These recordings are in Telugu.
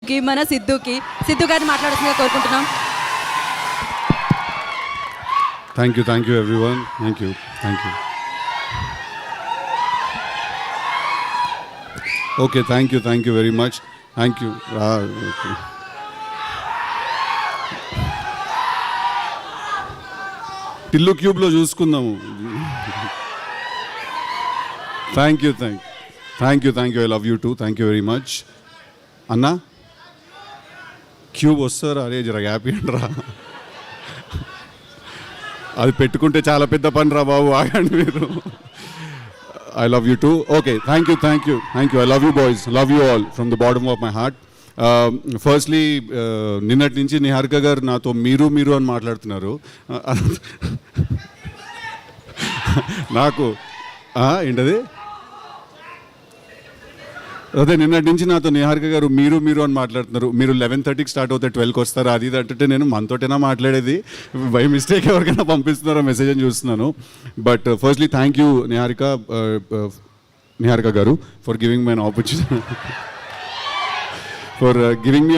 క్యూబ్కి, మన సిద్ధు గారిని మాట్లాడుతుందిగా కోరుకుంటున్నాం. Thank you everyone. Thank you. Okay, thank you very much. Thank you. Tillu క్యూబ్లో చూసుకుందాము. Thank you. I love you too. Thank you very much. అన్నా క్యూబ్ వస్తారా? అరే జర హ్యాపీ అంటరా, అది పెట్టుకుంటే చాలా పెద్ద పని రా బాబు, ఆగండి మీరు. I love you two. Okay, thank you. I love you boys, love you all from the bottom of my heart. Firstly నిన్నటి నుంచి నిహారిక గారు నాతో మీరు అని మాట్లాడుతున్నారు. నాకు ఏంటది అదే నిన్నటి నుంచి నాతో నిహారిక గారు మీరు అని మాట్లాడుతున్నారు. మీరు 11:30కి స్టార్ట్ అవుతాయి, 12కి వస్తారు, అది అంటే నేను మనతోటైనా మాట్లాడేది, బై మిస్టేక్ ఎవరికైనా పంపిస్తున్నారో మెసేజ్ అని చూస్తున్నాను. But firstly thank you Niharika garu for giving me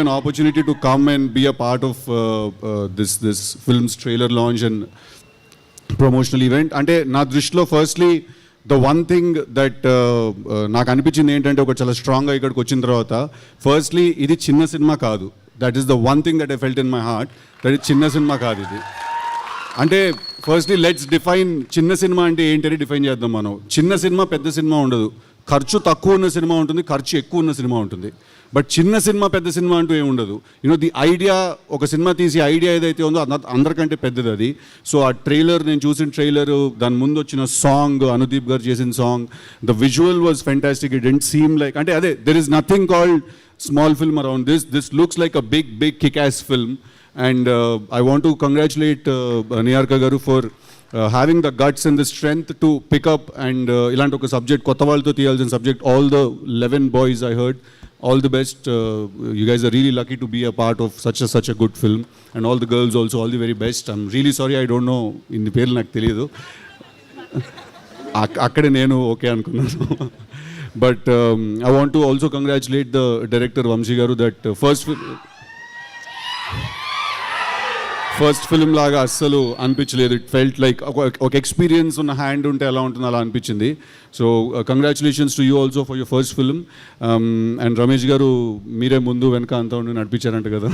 an opportunity to come and be a part of this film's trailer launch and promotional event. అంటే నా దృష్టిలో firstly the one thing that నాకు అనిపించింది ఏంటంటే, ఒక చాలా స్ట్రాంగ్గా ఇక్కడికి వచ్చిన తర్వాత, ఫస్ట్లీ ఇది చిన్న సినిమా కాదు. That is the one thing that I felt in my heart, that ఇది చిన్న సినిమా కాదు. ఇది అంటే ఫస్ట్లీ లెట్స్ డిఫైన్ చిన్న సినిమా అంటే ఏంటని డిఫైన్ చేద్దాం మనం. చిన్న సినిమా పెద్ద సినిమా ఉండదు, ఖర్చు తక్కువ ఉన్న సినిమా ఉంటుంది, ఖర్చు ఎక్కువ ఉన్న సినిమా ఉంటుంది. బట్ చిన్న సినిమా పెద్ద సినిమా అంటూ ఏమి ఉండదు. ది ఐడియా, ఒక సినిమా తీసి ఐడియా ఏదైతే ఉందో అందరికంటే పెద్దది అది. సో ఆ ట్రైలర్, నేను చూసిన ట్రైలర్, దాని ముందు వచ్చిన సాంగ్, అనుదీప్ గారు చేసిన song, the visual was fantastic. It didn't seem like, అంటే అదే, there is nothing called small film around this looks like a big kick-ass film. And I want to congratulate Niharika garu for having the guts and the strength to pick up and ఇలాంటి ఒక సబ్జెక్ట్, కొత్త వాళ్ళతో తీయాల్సిన subject. All the 11 boys I heard, all the best. You guys are really lucky to be a part of such a good film, and all the girls also, all the very best. I'm really sorry, I don't know ఇన్ని పేర్లు నాకు తెలియదు, అక్కడే నేను ఓకే అనుకున్నాను. But I want to also congratulate the director Vamsi garu, that first film లాగా అస్సలు అనిపించలేదు. ఇట్ ఫెల్ట్ లైక్ ఒక ఎక్స్పీరియన్స్ ఉన్న హ్యాండ్ ఉంటే ఎలా ఉంటుందో అలా అనిపించింది. So congratulations to you also for your first film. And Ramesh garu మీరే ముందు వెనక అంతా ఉండి నడిపించారంట కదా.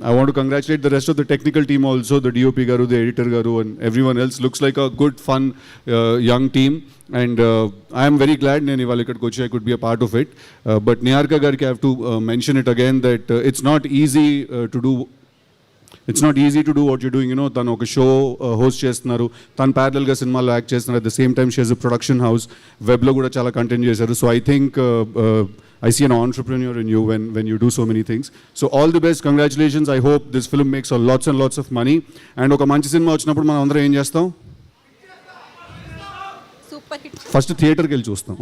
I want to congratulate the rest of the technical team also, the DOP garu, the editor garu, and everyone else. Looks like a good, fun, young team. And I am very glad నేను ఇవాళ ఇక్కడికి వచ్చి I could be a part of it. But Niharika gariki I have to mention it again that it's not easy to do. It's not easy to do what you're doing. తను ఒక షో హోస్ట్ చేస్తున్నారు, తను ప్యారలల్గా సినిమాలో యాక్ట్ చేస్తున్నారు. At the same time she has a production house, వెబ్లో కూడా చాలా కంటెంట్ చేశారు. So I think I see an entrepreneur in you when you do so many things. So all the best, congratulations. I hope this film makes lots and lots of money. And ఒక మంచి సినిమా వచ్చినప్పుడు మనం అందరం ఏం చేస్తాం? Super hit. ఫస్ట్ థియేటర్కి వెళ్ళి చూస్తాం,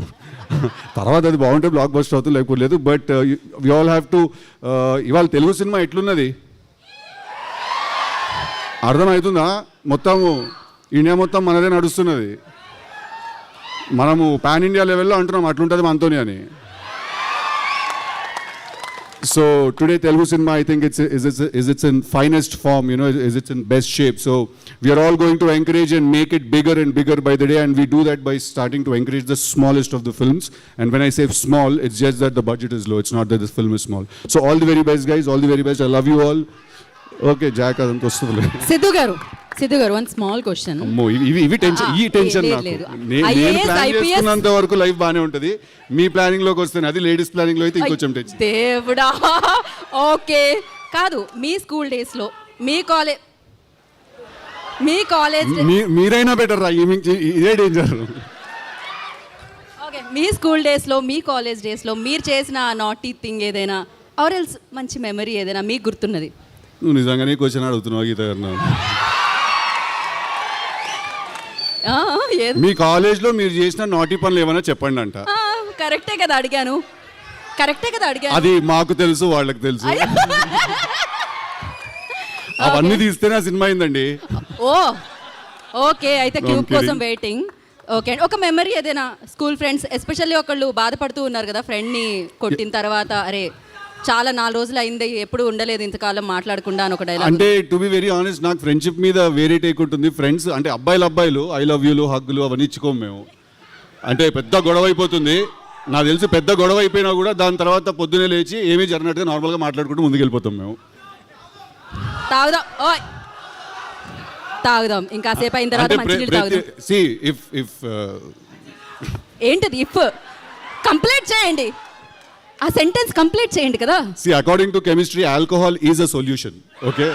తర్వాత అది బాగుంటే బ్లాక్ బస్టర్ అవుతుంది, లేకపోతే లేదు. But we all have to, ఇవాళ తెలుగు సినిమా ఎట్లున్నది అర్థమవుతుందా? మొత్తము ఇండియా మొత్తం మనదే నడుస్తున్నది. మనము పాన్ ఇండియా లెవెల్లో అంటున్నాం అట్లుంటుంది మనతోని అని. So today Telugu cinema, I think it's in finest form, is it's in best shape. So we are all going to encourage and make it bigger and bigger by the day, and we do that by starting to encourage the smallest of the films. And when I say small, it's just that the budget is low, it's not that this film is small. So all the very best guys, all the very best. I love you all. Okay, Jack adanto ostudle. Siddhu గారు వన్ స్మాల్ క్వశ్చన్. ఇవి టెన్షన్, ఈ టెన్షన్ నాకు. నేను ప్లాన్ చేసుకున్నంత వరకు లైఫ్ బాగానే ఉంటుంది, మీ ప్లానింగ్ లోకి వస్తాను, అది లేడీస్ ప్లానింగ్ లో అయితే ఇంకొంచెం టెన్షన్. దేవుడా. ఓకే, కాదు, మీ స్కూల్ డేస్ లో, మీ కాలేజ్ మీరైనా బెటర్ రా, ఇదే డేంజర్. ఓకే, మీ స్కూల్ డేస్ లో, మీ కాలేజ్ డేస్ లో మీరు చేసిన నాటీ థింగ్ ఏదైనా, ఆర్ ఎల్స్ మంచి మెమరీ ఏదైనా మీకు గుర్తున్నది? నువ్వు నిజంగానే క్వశ్చన్ అడుగుతున్నావు గీత గారు. మీ కాలేజ్లో మీరు చేసిన నాటి పనులు ఏమైనా చెప్పండి అంట. కరెక్టే కదా అడిగాను. అది మాకు తెలుసు, వాళ్ళకి తెలుసు. అవన్నీ తీస్తేనే ఆ సినిమా అయిందండి. ఓకే, అయితే క్యూబ్ కోసం వెయిటింగ్. ఓకే అండి, ఒక మెమరీ ఏదైనా స్కూల్ ఫ్రెండ్స్ ఎస్పెషల్లీ ఒకళ్ళు బాధపడుతూ ఉన్నారు కదా ఫ్రెండ్ని కొట్టిన తర్వాత, అరే చాలా 4 రోజులు అయింది ఎప్పుడు ఉండలేదు ఇంతకాలం మాట్లాడకుండా అని ఒక డైలాగ్. అంటే టు బి వెరీ ఆనెస్ట్, నాకు ఫ్రెండ్షిప్ మీద వేరే టేక్ ఉంటుంది. ఫ్రెండ్స్ అంటే అబ్బాయిలు ఐ లవ్ యూలు హగ్గులు అవన్నీ ఇచ్చుకోము మేము. అంటే పెద్ద గొడవ అయిపోతుంది, నాకు తెలిసి పెద్ద గొడవ అయిపోయినా కూడా దాని తర్వాత పొద్దునే లేచి ఏమీ జరిగినట్టుగా నార్మల్గా మాట్లాడుకుంటూ ముందుకు వెళ్ళిపోతాం మేము. తాగుదాం, ఓయ్ తాగుదాం, ఇంకాసేపు అయిన తర్వాత మంచినీళ్ళు తాగుదాం. సి ఇఫ్ ఏంటిది ఇఫ్? కంప్లీట్ చేయండి, ఆ సెంటెన్స్ కంప్లీట్ చేయండి కదా. See according to chemistry alcohol is a solution. Okay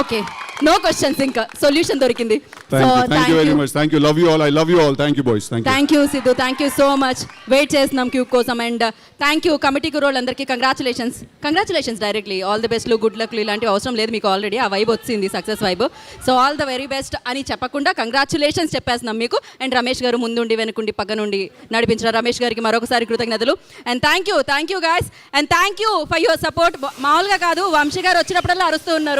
okay, no questions, ఇంకా సొల్యూషన్ దొరికింది. Thank you very much. Thank you, love you all, I love you all. Thank you boys. Thank you Siddhu, thank you so much. Wait చేస్తున్నాం క్యూబ్ కోసం. అండ్ థ్యాంక్ యూ కమిటీ కురోళ్ళందరికీ. Congratulations directly. ఆల్ ది బెస్ట్లు, గుడ్ లక్లు ఇలాంటివి అవసరం లేదు, మీకు ఆల్రెడీ ఆ వైబ్ వచ్చింది, success vibe. So all the very best అని చెప్పకుండా కంగ్రాచులేషన్స్ చెప్పేస్తున్నాం మీకు. అండ్ రమేష్ గారు ముందుండి వెనుకుండి పక్క నుండి నడిపించిన రమేష్ గారికి మరొకసారి కృతజ్ఞతలు. And thank you guys. And thank you for your support. మామూలుగా కాదు, వంశీ గారు వచ్చినప్పుడల్లా అరుస్తూ ఉన్నారు.